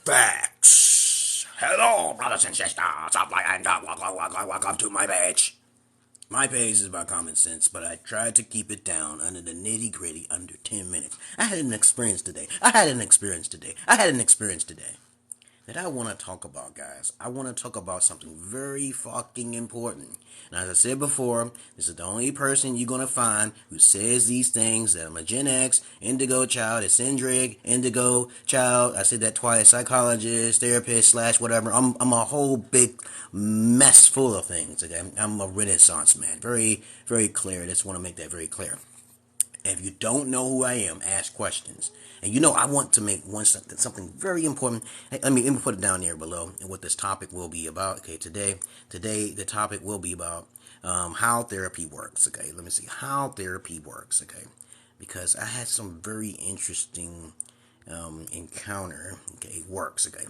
Facts. Hello, brothers and sisters. Welcome to my page. My page is about common sense, but I tried to keep it down under the nitty gritty under 10 minutes. I had an experience today that I want to talk about, guys. I want to talk about something very fucking important. And as I said before, this is the only person you're going to find who says these things. That I'm a Gen X, Indigo child, Eccentric, Indigo child. I said that twice. Psychologist, therapist, / whatever. I'm a whole big mess full of things, okay? I'm a Renaissance man. Very, very clear. I just want to make that very clear. If you don't know who I am, ask questions. And I want to make something very important. Hey, let me put it down there below and what this topic will be about. Okay, today the topic will be about how therapy works. Okay, let me see how therapy works. Okay, because I had some very interesting encounter. Okay, works. Okay,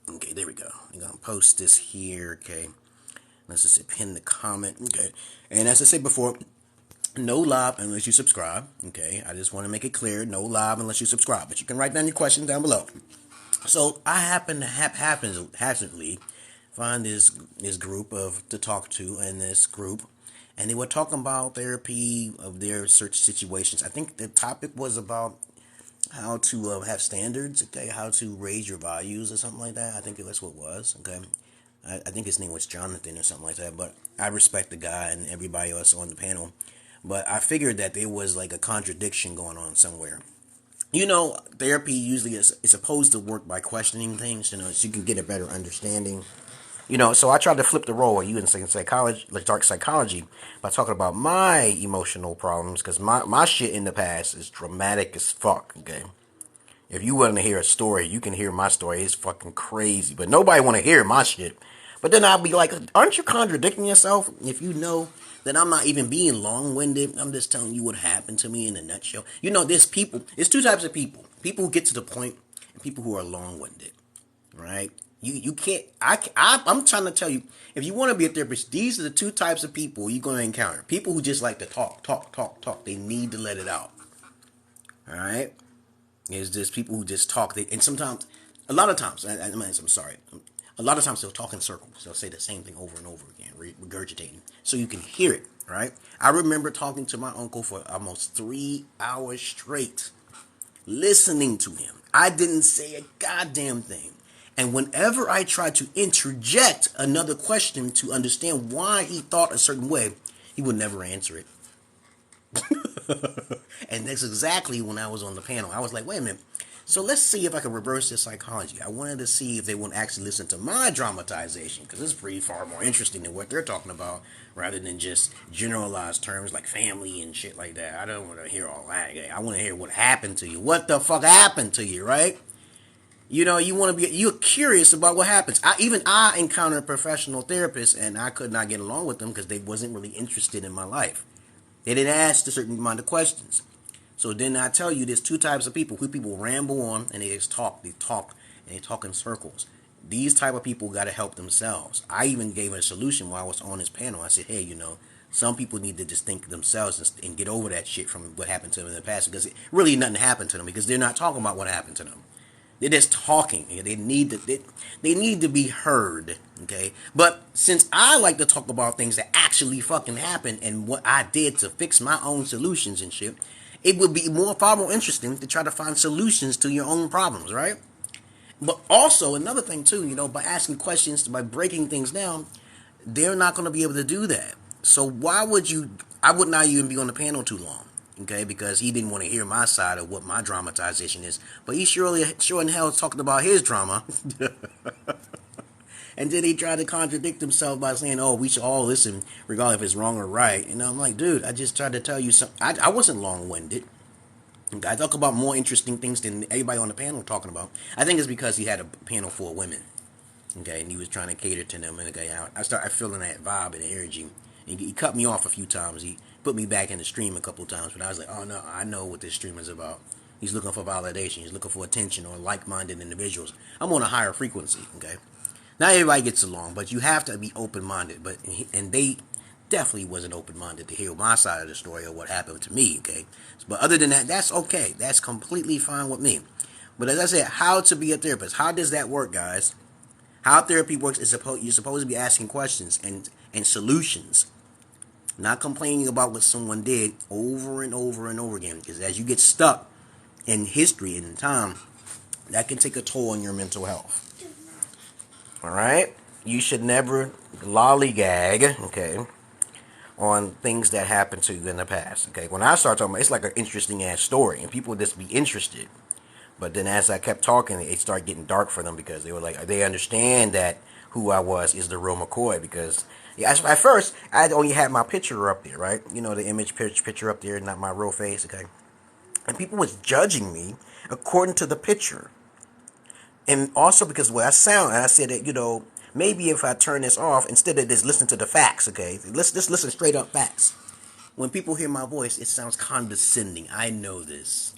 okay, there we go. I'm gonna post this here. Okay, let's just pin the comment. Okay, and as I said before, no live unless you subscribe, okay? I just want to make it clear, no live unless you subscribe. But you can write down your question down below. So I happen to haphazardly find this group to talk to in this group. And they were talking about therapy of their search situations. I think the topic was about how to have standards, okay? How to raise your values or something like that. I think that's what it was, okay? I think his name was Jonathan or something like that. But I respect the guy and everybody else on the panel. But I figured that there was like a contradiction going on somewhere. Therapy usually is supposed to work by questioning things, so you can get a better understanding. So I tried to flip the role. You in psychology, like dark psychology, by talking about my emotional problems, because my shit in the past is dramatic as fuck, okay? If you want to hear a story, you can hear my story. It's fucking crazy. But nobody want to hear my shit. But then I'll be like, aren't you contradicting yourself? If you know that I'm not even being long-winded, I'm just telling you what happened to me in a nutshell. There's two types of people. People who get to the point and people who are long-winded, right? You can't, I'm trying to tell you, if you want to be a therapist, these are the two types of people you're going to encounter. People who just like to talk. They need to let it out, all right? There's just people who just talk. And sometimes, a lot of times they'll talk in circles. They'll say the same thing over and over again, regurgitating, so you can hear it, right? I remember talking to my uncle for almost 3 hours straight, listening to him. I didn't say a goddamn thing. And whenever I tried to interject another question to understand why he thought a certain way, he would never answer it. And that's exactly when I was on the panel. I was like, wait a minute. So let's see if I can reverse this psychology. I wanted to see if they would actually listen to my dramatization, because it's pretty far more interesting than what they're talking about, rather than just generalized terms like family and shit like that. I don't want to hear all that. I want to hear what happened to you. What the fuck happened to you, right? You're curious about what happens. I encountered professional therapists, and I could not get along with them because they wasn't really interested in my life. They didn't ask a certain amount of questions. So then I tell you, there's two types of people. People ramble on and they just talk. They talk and they talk in circles. These type of people got to help themselves. I even gave a solution while I was on this panel. I said, hey, some people need to just think themselves and get over that shit from what happened to them in the past, because really nothing happened to them, because they're not talking about what happened to them. They're just talking. They need to be heard, okay? But since I like to talk about things that actually fucking happened and what I did to fix my own solutions and shit, it would be far more interesting to try to find solutions to your own problems, right? But also, another thing too, by asking questions, by breaking things down, they're not going to be able to do that. So I would not even be on the panel too long, okay? Because he didn't want to hear my side of what my dramatization is. But he sure in hell is talking about his drama. And then he tried to contradict himself by saying, oh, we should all listen, regardless if it's wrong or right. I'm like, dude, I just tried to tell you something. I wasn't long-winded. Okay, I talk about more interesting things than everybody on the panel talking about. I think it's because he had a panel full of women. Okay, and he was trying to cater to them. And okay, I started feeling that vibe and energy. And he cut me off a few times. He put me back in the stream a couple of times. But I was like, oh, no, I know what this stream is about. He's looking for validation. He's looking for attention or like-minded individuals. I'm on a higher frequency, okay? Not everybody gets along, but you have to be open-minded. And they definitely wasn't open-minded to hear my side of the story or what happened to me, okay? But other than that, that's okay. That's completely fine with me. But as I said, how to be a therapist. How does that work, guys? How therapy works is you're supposed to be asking questions and solutions, not complaining about what someone did over and over and over again. Because as you get stuck in history and in time, that can take a toll on your mental health. All right? You should never lollygag, okay, on things that happened to you in the past. Okay? When I start talking about, it's like an interesting ass story, and people just be interested. But then as I kept talking, it started getting dark for them because they were like, they understand that who I was is the real McCoy. Because at first, I only had my picture up there, right? You know, the image picture up there, not my real face, okay? And people was judging me according to the picture. And also because of the way I sound, and I said that, you know, maybe if I turn this off, instead of just listening to the facts, okay? Let's just listen straight up facts. When people hear my voice, it sounds condescending. I know this.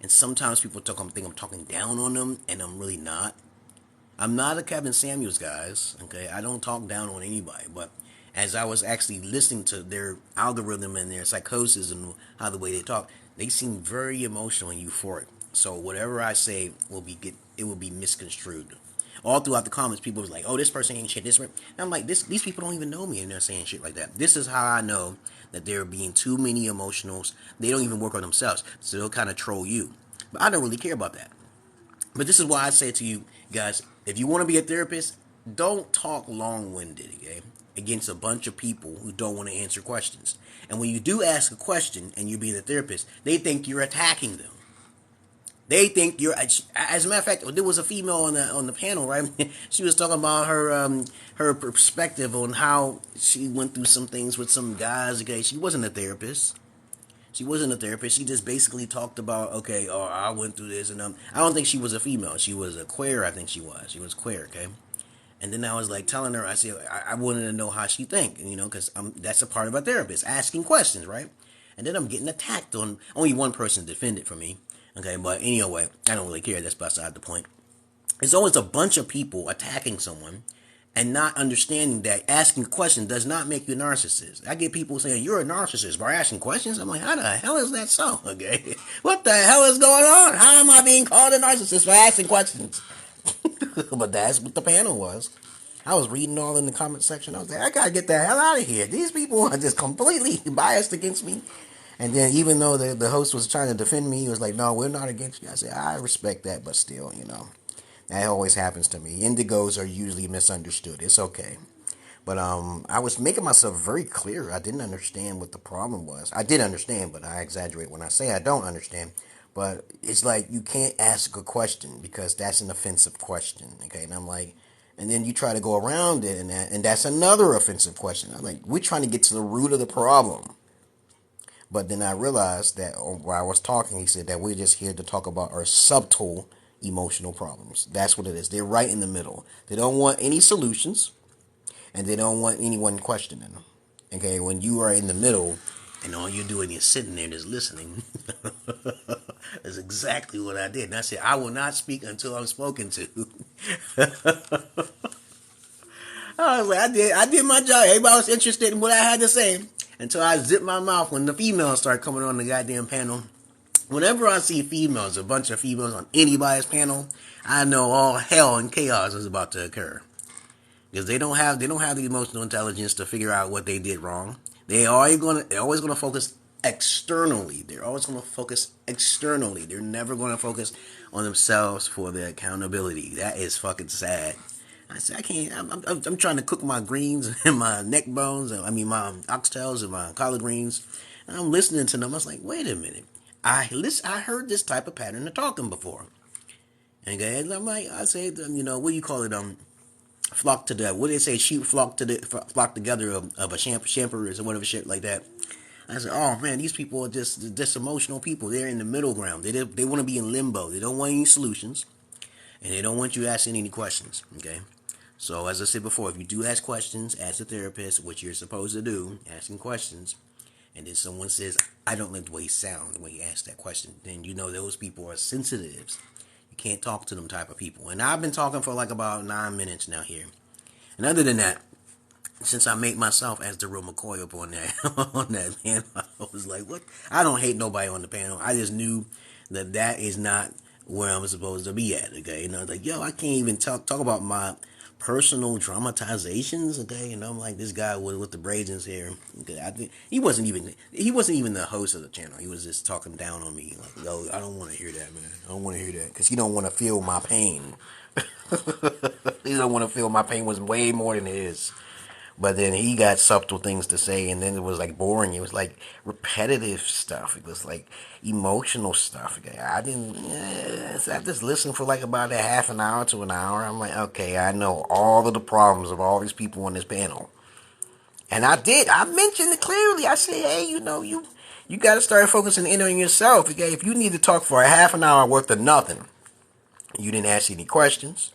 And sometimes people think I'm talking down on them, and I'm really not. I'm not a Kevin Samuels, guys. Okay, I don't talk down on anybody. But as I was actually listening to their algorithm and their psychosis and how the way they talk, they seem very emotional and euphoric. So whatever I say will be misconstrued. All throughout the comments, people was like, "Oh, this person ain't shit." And I'm like, these people don't even know me, and they're saying shit like that. This is how I know that they're being too many emotionals. They don't even work on themselves, so they'll kind of troll you. But I don't really care about that. But this is why I say to you guys, if you want to be a therapist, don't talk long-winded, okay? Against a bunch of people who don't want to answer questions. And when you do ask a question and you're being a therapist, they think you're attacking them. They think you're. As a matter of fact, there was a female on the panel, right? She was talking about her perspective on how she went through some things with some guys. Okay, she wasn't a therapist. She just basically talked about, okay, oh, I went through this, and I don't think she was a female. She was a queer. I think she was. She was queer. Okay. And then I was like telling her, I said, I wanted to know how she think, you know, because that's a part of a therapist, asking questions, right? And then I'm getting attacked on. Only one person defended for me. Okay, but anyway, I don't really care. That's beside the point. There's always a bunch of people attacking someone and not understanding that asking questions does not make you a narcissist. I get people saying, you're a narcissist by asking questions. I'm like, how the hell is that so? Okay, what the hell is going on? How am I being called a narcissist for asking questions? But that's what the panel was. I was reading all in the comment section. I was like, I gotta get the hell out of here. These people are just completely biased against me. And then even though the host was trying to defend me, he was like, no, we're not against you. I said, I respect that, but still, you know, that always happens to me. Indigos are usually misunderstood. It's okay. But I was making myself very clear. I didn't understand what the problem was. I did understand, but I exaggerate when I say I don't understand. But it's like you can't ask a question because that's an offensive question. Okay, and I'm like, and then you try to go around it, and that's another offensive question. I'm like, we're trying to get to the root of the problem. But then I realized that while I was talking, he said that we're just here to talk about our subtle emotional problems. That's what it is. They're right in the middle. They don't want any solutions, and they don't want anyone questioning them. Okay, when you are in the middle, and all you're doing is sitting there just listening, that's exactly what I did. And I said, I will not speak until I'm spoken to. I was like, I did my job. Everybody was interested in what I had to say. Until I zipped my mouth when the females started coming on the goddamn panel. Whenever I see females, a bunch of females on anybody's panel, I know all hell and chaos is about to occur. Because they don't have the emotional intelligence to figure out what they did wrong. They're always gonna focus externally. They're never gonna focus on themselves for their accountability. That is fucking sad. I said, I can't. I'm trying to cook my greens and my neck bones. My oxtails and my collard greens. And I'm listening to them. I was like, wait a minute. I heard this type of pattern of talking before. And I'm like, I said, you know, what do you call it? Flock to the. What do they say? Sheep flock together of a shampers or whatever shit like that. I said, oh man, these people are just emotional people. They're in the middle ground. They want to be in limbo. They don't want any solutions, and they don't want you asking any questions. Okay. So, as I said before, if you do ask questions, ask the therapist, what you're supposed to do, asking questions, and then someone says, I don't like the way he sounds when he asks that question, then you know those people are sensitives. You can't talk to them type of people. And I've been talking for like about 9 minutes now here. And other than that, since I made myself as the real McCoy up on that panel, I was like, what? I don't hate nobody on the panel. I just knew that is not where I'm supposed to be at. Okay, like, yo, I can't even talk about my personal dramatizations. Okay, I'm like this guy with the braids in his hair. Okay, I think he wasn't even the host of the channel. He was just talking down on me. Like, yo, I don't want to hear that, man. I don't want to hear that because he don't want to feel my pain. He don't want to feel my pain was way more than it is. But then he got subtle things to say, and then it was like boring. It was like repetitive stuff. It was like emotional stuff. I didn't. I just listened for like about a half an hour to an hour. I'm like, okay, I know all of the problems of all these people on this panel, and I did. I mentioned it clearly. I said, hey, you got to start focusing in on yourself. Okay, if you need to talk for a half an hour worth of nothing, you didn't ask any questions.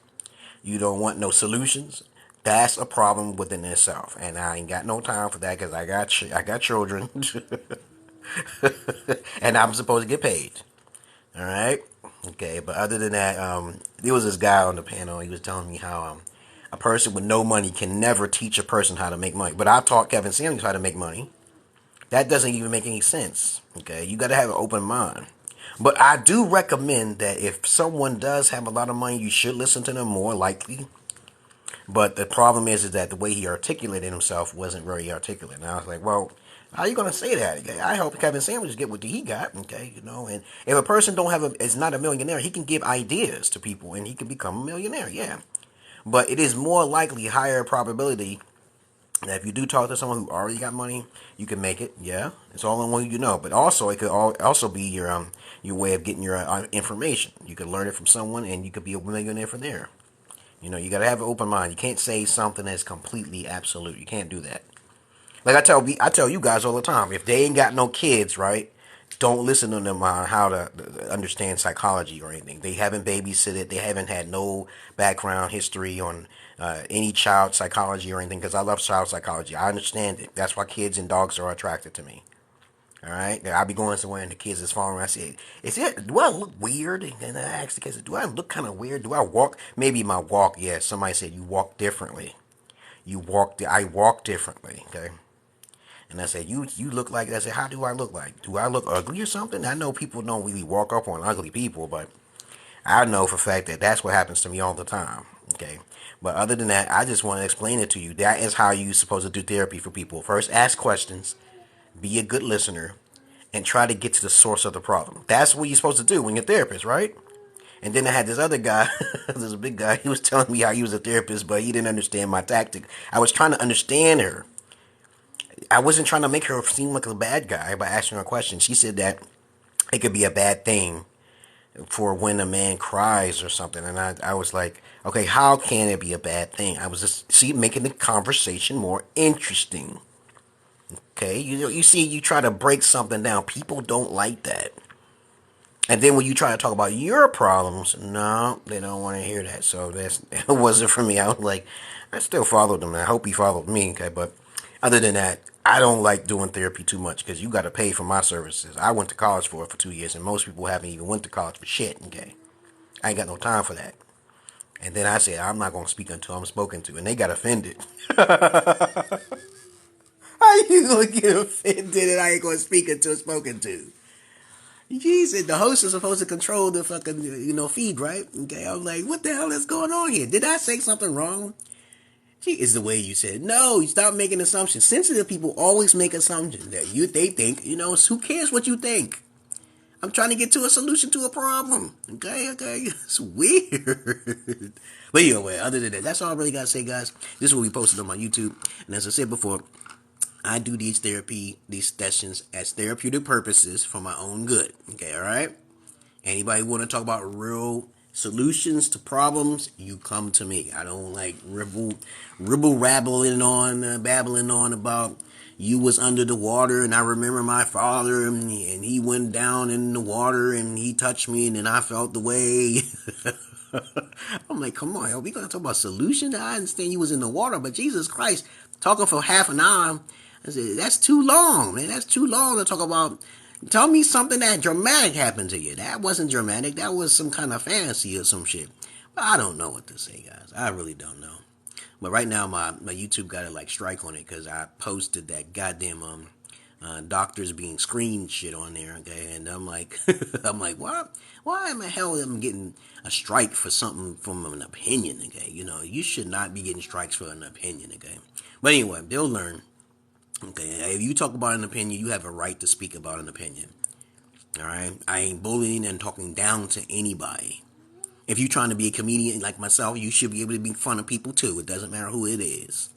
You don't want no solutions. That's a problem within itself, and I ain't got no time for that because I got children, and I'm supposed to get paid. All right, okay. But other than that, there was this guy on the panel. He was telling me how a person with no money can never teach a person how to make money. But I taught Kevin Samuels how to make money. That doesn't even make any sense. Okay, you got to have an open mind. But I do recommend that if someone does have a lot of money, you should listen to them more likely. But the problem is that the way he articulated himself wasn't very articulate. And I was like, well, how are you going to say that? Okay? I help Kevin Samuels get what he got, okay, and if a person is not a millionaire, he can give ideas to people and he can become a millionaire, yeah. But it is more likely, higher probability, that if you do talk to someone who already got money, you can make it, yeah. It's all in what you know. But also, it could also be your way of getting your information. You could learn it from someone and you could be a millionaire from there. You got to have an open mind. You can't say something that's completely absolute. You can't do that. Like I tell you guys all the time, if they ain't got no kids, right, don't listen to them on how to understand psychology or anything. They haven't babysitted. They haven't had no background history on any child psychology or anything, because I love child psychology. I understand it. That's why kids and dogs are attracted to me. All right, I'll be going somewhere and the kids is following me. I say, do I look weird? And then I ask the kids, do I look kind of weird? Do I walk? Maybe my walk, yeah. Somebody said you walk differently. I walk differently, okay? And I said, you look like that. I said, how do I look like? Do I look ugly or something? I know people don't really walk up on ugly people, but I know for a fact that that's what happens to me all the time, okay? But other than that, I just want to explain it to you. That is how you're supposed to do therapy for people. First, ask questions. Be a good listener and try to get to the source of the problem. That's what you're supposed to do when you're a therapist, right? And then I had this other guy, this big guy, he was telling me how he was a therapist, but he didn't understand my tactic. I was trying to understand her. I wasn't trying to make her seem like a bad guy by asking her a question. She said that it could be a bad thing for when a man cries or something. And I was like, okay, how can it be a bad thing? I was just making the conversation more interesting. Okay, you see, you try to break something down. People don't like that. And then when you try to talk about your problems, no, they don't want to hear that. So it wasn't for me. I was like, I still followed them. I hope he followed me. Okay, but other than that, I don't like doing therapy too much because you got to pay for my services. I went to college for 2 years, and most people haven't even went to college for shit. Okay, I ain't got no time for that. And then I said, I'm not gonna speak until I'm spoken to, and they got offended. How you gonna get offended and I ain't gonna speak until spoken to? Jesus, the host is supposed to control the fucking, feed, right? Okay, I was like, what the hell is going on here? Did I say something wrong? Gee, is the way you said. No, you stop making assumptions. Sensitive people always make assumptions that they think, who cares what you think? I'm trying to get to a solution to a problem. Okay, it's weird. But anyway, other than that, that's all I really gotta say, guys. This is what we posted on my YouTube, and as I said before, I do these sessions as therapeutic purposes for my own good. Okay, all right? Anybody want to talk about real solutions to problems, you come to me. I don't like babbling on about you was under the water and I remember my father and he went down in the water and he touched me and then I felt the way. I'm like, come on, are we going to talk about solutions? I understand you was in the water, but Jesus Christ, talking for half an hour, I said, that's too long, man. That's too long to talk about. Tell me something that dramatic happened to you. That wasn't dramatic. That was some kind of fantasy or some shit. But I don't know what to say, guys. I really don't know. But right now, my YouTube got a strike on it because I posted that goddamn doctors being screened shit on there, okay? And I'm like, I'm like, why in the hell am I getting a strike for something from an opinion, okay? You know, you should not be getting strikes for an opinion, okay? But anyway, they'll learn, okay? If you talk about an opinion, you have a right to speak about an opinion, all right? I ain't bullying and talking down to anybody. If you're trying to be a comedian like myself, you should be able to make fun of people too. It doesn't matter who it is.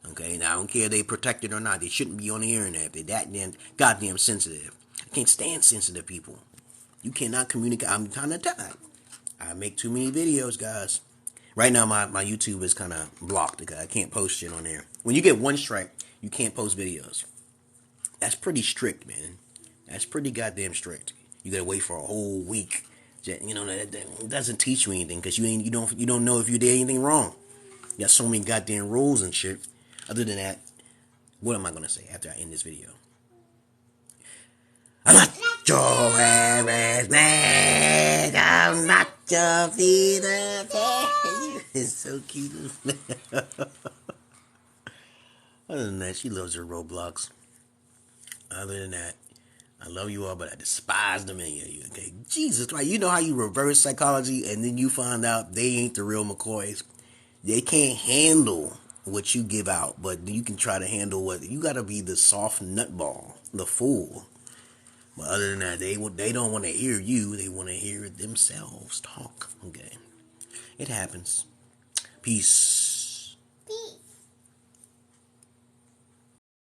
Okay, now I don't care if they protected or not. They shouldn't be on the internet if they're that damn goddamn sensitive. I can't stand sensitive people. You cannot communicate. I'm trying to tell you. I make too many videos, guys. Right now, my YouTube is kind of blocked because I can't post shit on there. When you get one strike, you can't post videos. That's pretty strict, man. That's pretty goddamn strict. You gotta wait for a whole week. You know, that doesn't teach you anything because you don't know if you did anything wrong. You got so many goddamn rules and shit. Other than that, what am I gonna say after I end this video? I'm not your average man. I'm not your Peter Pan. It's so cute. Other than that, she loves her Roblox. Other than that, I love you all, but I despise the many of you, okay? Jesus Christ, you know how you reverse psychology and then you find out they ain't the real McCoys? They can't handle what you give out, but you can try to handle what... You gotta be the soft nutball, the fool. But other than that, they don't want to hear you. They want to hear themselves talk, okay? It happens. Peace.